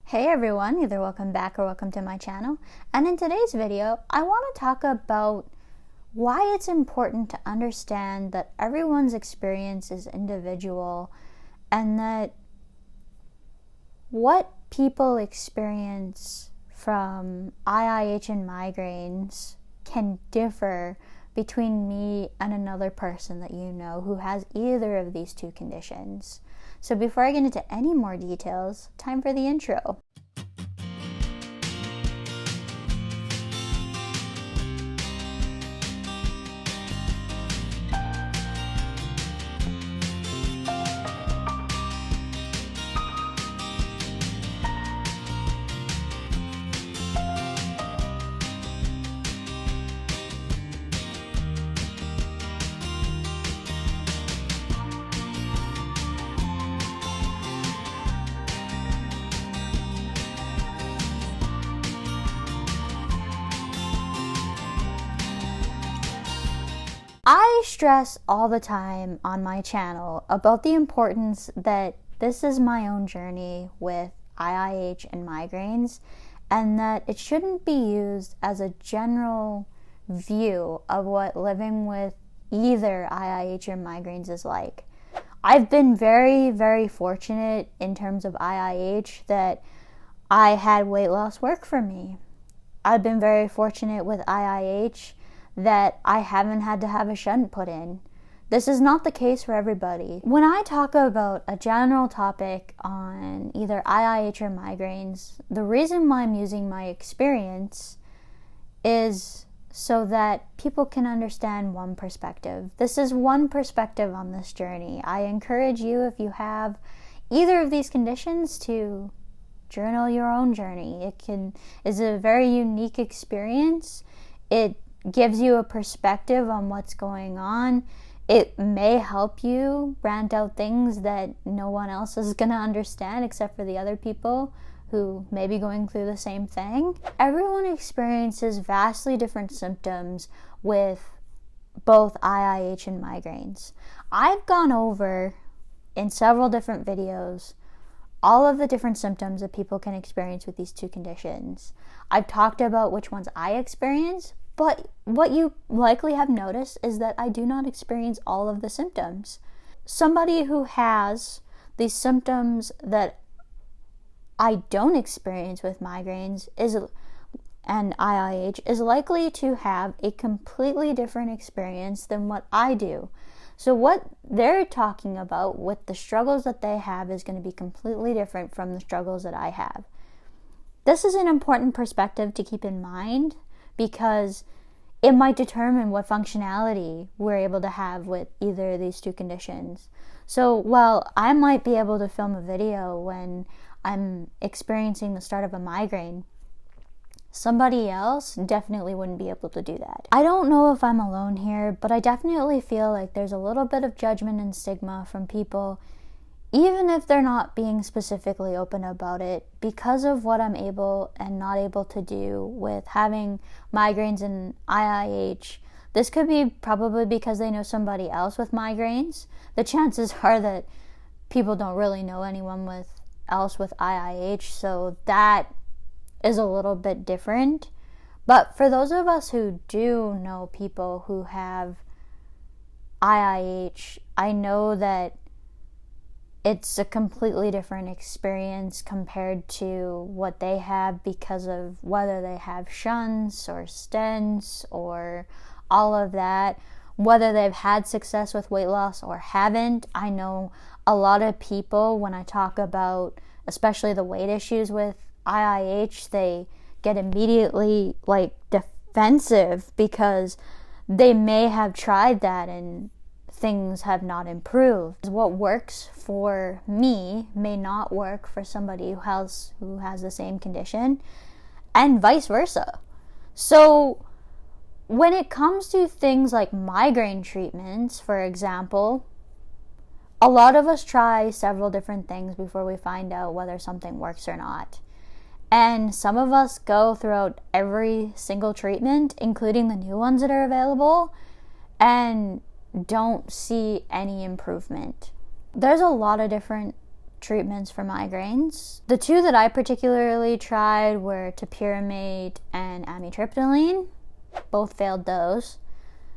Hey everyone, either welcome back or welcome to my channel. And in today's video, I want to talk about why it's important to understand that everyone's experience is individual and that what people experience from IIH and migraines can differ between me and another person that you know who has either of these two conditions. So before I get into any more details, time for the intro. I stress all the time on my channel about the importance that this is my own journey with IIH and migraines, and that it shouldn't be used as a general view of what living with either IIH or migraines is like. I've been very, very fortunate in terms of IIH that I had weight loss work for me. I've been very fortunate with IIH that I haven't had to have a shunt put in. This is not the case for everybody. When I talk about a general topic on either IIH or migraines, the reason why I'm using my experience is so that people can understand one perspective. This is one perspective on this journey. I encourage you, if you have either of these conditions, to journal your own journey. Is a very unique experience. It gives you a perspective on what's going on. It may help you rant out things that no one else is going to understand except for the other people who may be going through the same thing. Everyone experiences vastly different symptoms with both IIH and migraines. I've gone over in several different videos all of the different symptoms that people can experience with these two conditions. I've talked about which ones I experience, but what you likely have noticed is that I do not experience all of the symptoms. Somebody who has these symptoms that I don't experience with migraines and IIH is likely to have a completely different experience than what I do. So what they're talking about with the struggles that they have is going to be completely different from the struggles that I have. This is an important perspective to keep in mind, because it might determine what functionality we're able to have with either of these two conditions. So while I might be able to film a video when I'm experiencing the start of a migraine, somebody else definitely wouldn't be able to do that. I don't know if I'm alone here, but I definitely feel like there's a little bit of judgment and stigma from people, even if they're not being specifically open about it, because of what I'm able and not able to do with having migraines and IIH. This could be probably because they know somebody else with migraines. The chances are that people don't really know anyone else with IIH, so that is a little bit different. But for those of us who do know people who have IIH, I know that it's a completely different experience compared to what they have, because of whether they have shunts or stents or all of that, whether they've had success with weight loss or haven't. I know a lot of people, when I talk about especially the weight issues with IIH, they get immediately defensive because they may have tried that and things have not improved. What works for me may not work for somebody who has the same condition, and vice versa. So when it comes to things like migraine treatments, for example, a lot of us try several different things before we find out whether something works or not. And some of us go throughout every single treatment, including the new ones that are available, and don't see any improvement. There's a lot of different treatments for migraines. The two that I particularly tried were topiramate and amitriptyline. Both failed those.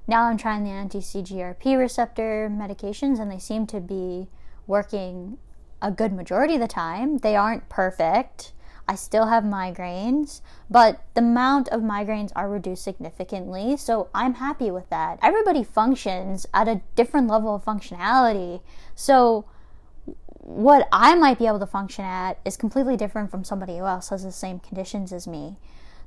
Now I'm trying the anti-CGRP receptor medications, and they seem to be working a good majority of the time. They aren't perfect. I still have migraines, but the amount of migraines are reduced significantly, so I'm happy with that. Everybody functions at a different level of functionality, so what I might be able to function at is completely different from somebody who else has the same conditions as me.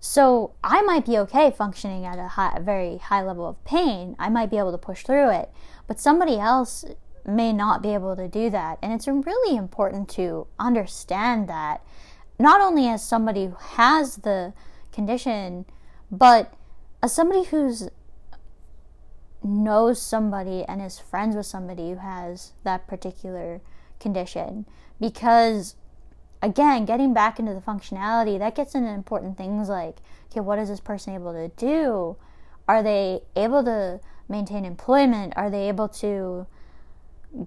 So I might be okay functioning at a very high level of pain. I might be able to push through it, but somebody else may not be able to do that. And it's really important to understand that, not only as somebody who has the condition, but as somebody who's knows somebody and is friends with somebody who has that particular condition. Because again, getting back into the functionality, that gets into important things like, okay, what is this person able to do? Are they able to maintain employment? Are they able to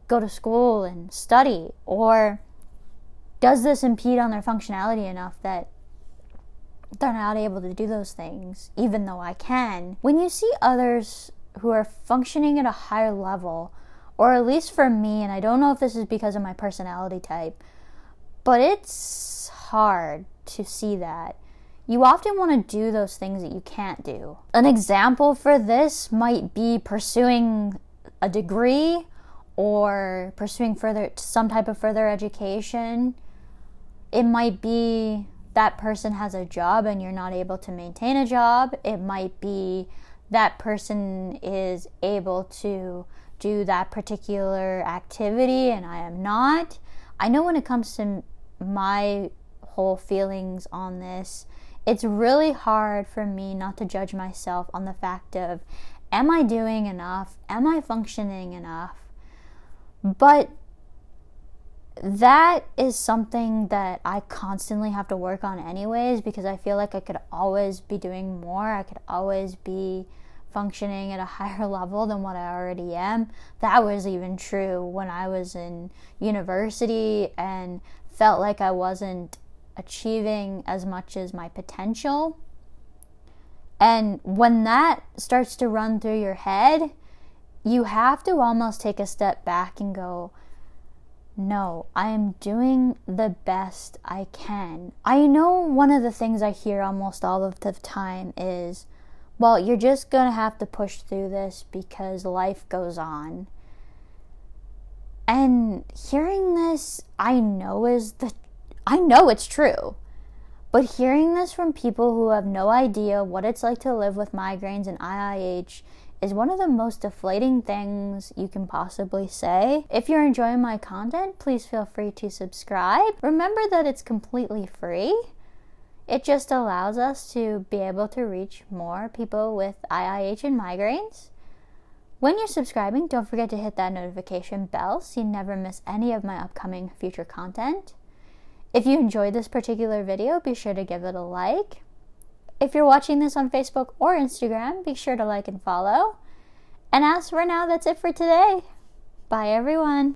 go to school and study? Or does this impede on their functionality enough that they're not able to do those things, even though I can? When you see others who are functioning at a higher level, or at least for me, and I don't know if this is because of my personality type, but it's hard to see that. You often want to do those things that you can't do. An example for this might be pursuing a degree or pursuing some type of further education. It might be that person has a job and you're not able to maintain a job. It might be that person is able to do that particular activity and I am not. I know when it comes to my whole feelings on this, it's really hard for me not to judge myself on the fact of, am I doing enough? Am I functioning enough? But that is something that I constantly have to work on anyways, because I feel like I could always be doing more. I could always be functioning at a higher level than what I already am. That was even true when I was in university and felt like I wasn't achieving as much as my potential. And when that starts to run through your head, you have to almost take a step back and go, no, I am doing the best I can. I know one of the things I hear almost all of the time is, well, you're just going to have to push through this because life goes on. And hearing this, I know it's true. But hearing this from people who have no idea what it's like to live with migraines and IIH is one of the most deflating things you can possibly say. If you're enjoying my content, please feel free to subscribe. Remember that it's completely free. It just allows us to be able to reach more people with IIH and migraines. When you're subscribing, don't forget to hit that notification bell so you never miss any of my upcoming future content. If you enjoyed this particular video, be sure to give it a like. If you're watching this on Facebook or Instagram, be sure to like and follow. And as for now, that's it for today. Bye, everyone.